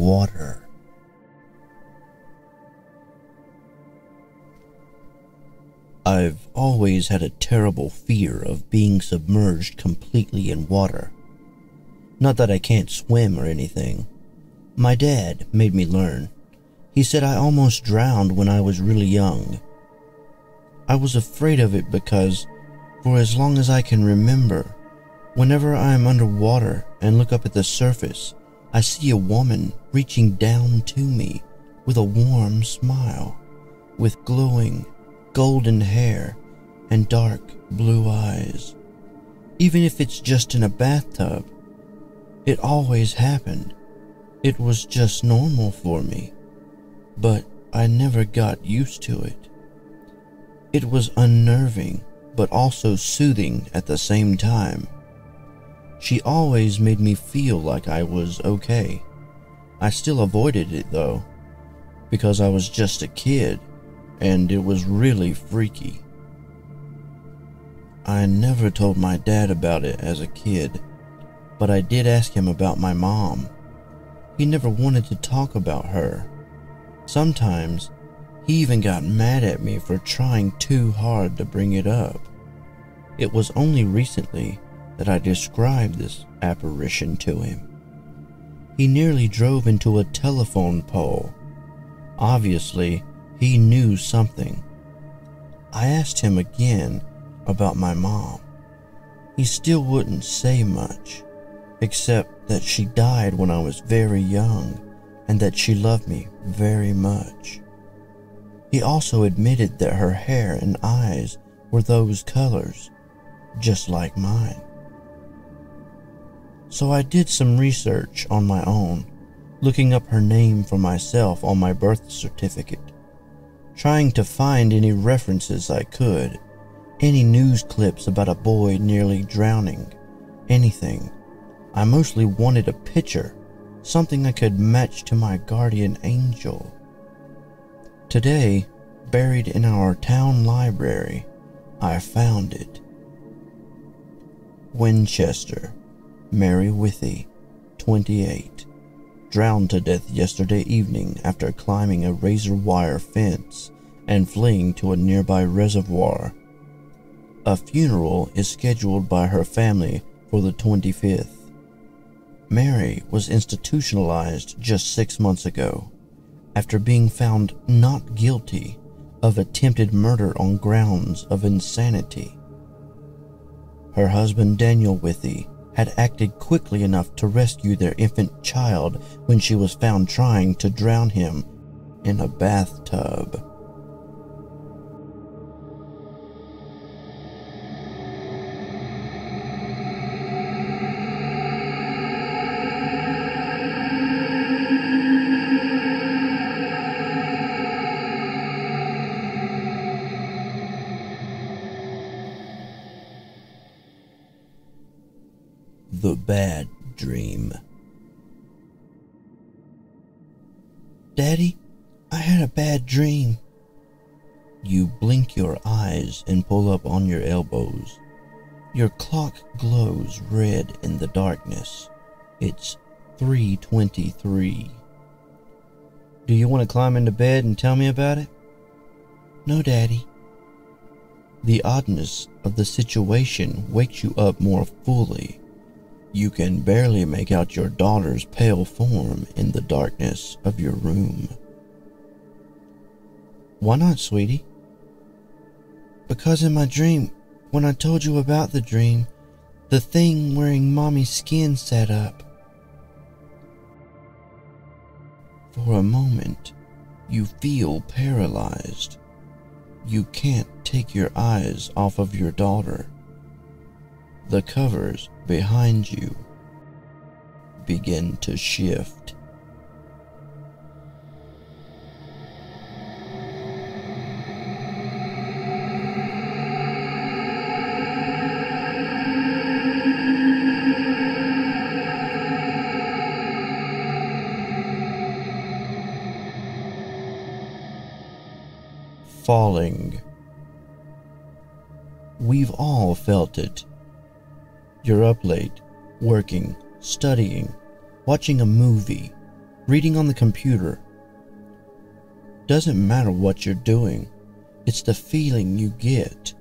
water. I've always had a terrible fear of being submerged completely in water. Not that I can't swim or anything. My dad made me learn. He said I almost drowned when I was really young. I was afraid of it because, for as long as I can remember, whenever I am underwater and look up at the surface, I see a woman reaching down to me with a warm smile, with glowing golden hair and dark blue eyes. Even if it's just in a bathtub, it always happened. It was just normal for me, but I never got used to it. It was unnerving, but also soothing at the same time. She always made me feel like I was okay. I still avoided it though, because I was just a kid, and it was really freaky. I never told my dad about it as a kid, but I did ask him about my mom. He never wanted to talk about her. Sometimes, he even got mad at me for trying too hard to bring it up. It was only recently that I described this apparition to him. He nearly drove into a telephone pole. Obviously, he knew something. I asked him again about my mom. He still wouldn't say much, except that she died when I was very young and that she loved me very much. He also admitted that her hair and eyes were those colors, just like mine. So I did some research on my own, looking up her name for myself on my birth certificate, trying to find any references I could, any news clips about a boy nearly drowning, anything. I mostly wanted a picture, something I could match to my guardian angel. Today, buried in our town library, I found it. Winchester, Mary Withy, 28, drowned to death yesterday evening after climbing a razor wire fence and fleeing to a nearby reservoir. A funeral is scheduled by her family for the 25th. Mary was institutionalized just 6 months ago after being found not guilty of attempted murder on grounds of insanity. Her husband Daniel Withy had acted quickly enough to rescue their infant child when she was found trying to drown him in a bathtub. The Bad Dream. Daddy, I had a bad dream. You blink your eyes and pull up on your elbows. Your clock glows red in the darkness. It's 3:23. Do you want to climb into bed and tell me about it? No, Daddy. The oddness of the situation wakes you up more fully. You can barely make out your daughter's pale form in the darkness of your room. Why not, sweetie? Because in my dream, when I told you about the dream, the thing wearing Mommy's skin sat up. For a moment, you feel paralyzed. You can't take your eyes off of your daughter. The covers behind you begin to shift. Falling. We've all felt it. You're up late, working, studying, watching a movie, reading on the computer. Doesn't matter what you're doing, it's the feeling you get.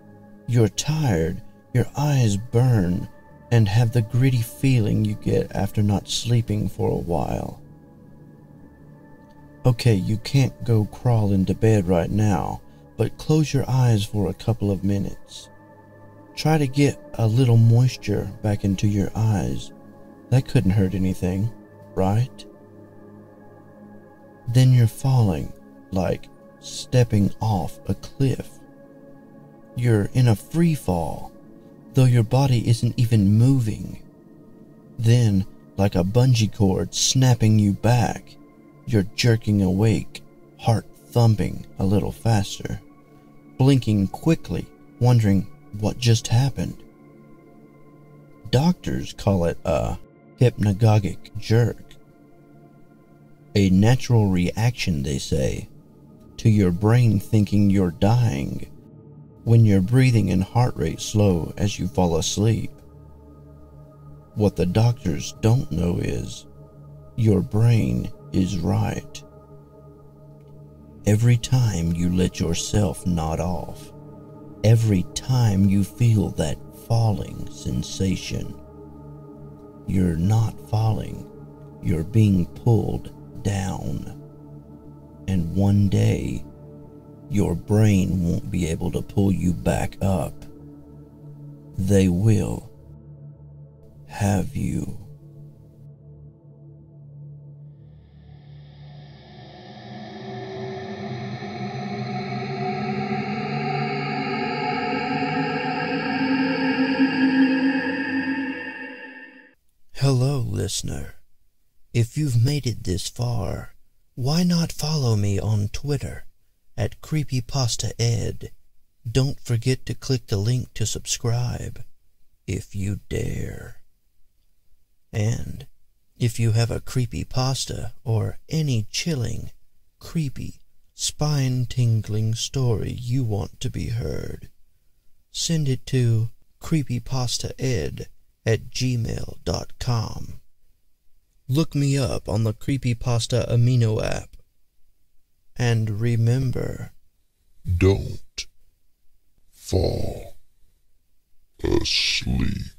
You're tired, your eyes burn, and have the gritty feeling you get after not sleeping for a while. Okay, you can't go crawl into bed right now, but close your eyes for a couple of minutes. Try to get a little moisture back into your eyes. That couldn't hurt anything, right? Then you're falling, like stepping off a cliff. You're in a free fall, though your body isn't even moving. Then, like a bungee cord snapping you back, you're jerking awake, heart thumping a little faster, blinking quickly, wondering what just happened. Doctors call it a hypnagogic jerk. A natural reaction, they say, to your brain thinking you're dying when your breathing and heart rate slow as you fall asleep. What the doctors don't know is your brain is right. Every time you let yourself nod off, every time you feel that falling sensation, you're not falling, you're being pulled down. And one day, your brain won't be able to pull you back up. They will have you. Hello, listener. If you've made it this far, why not follow me on Twitter at CreepyPastaEd? Don't forget to click the link to subscribe, if you dare. And if you have a creepypasta or any chilling, creepy, spine-tingling story you want to be heard, send it to creepypastaed@gmail.com. Look me up on the CreepyPasta Amino app. And remember, don't fall asleep.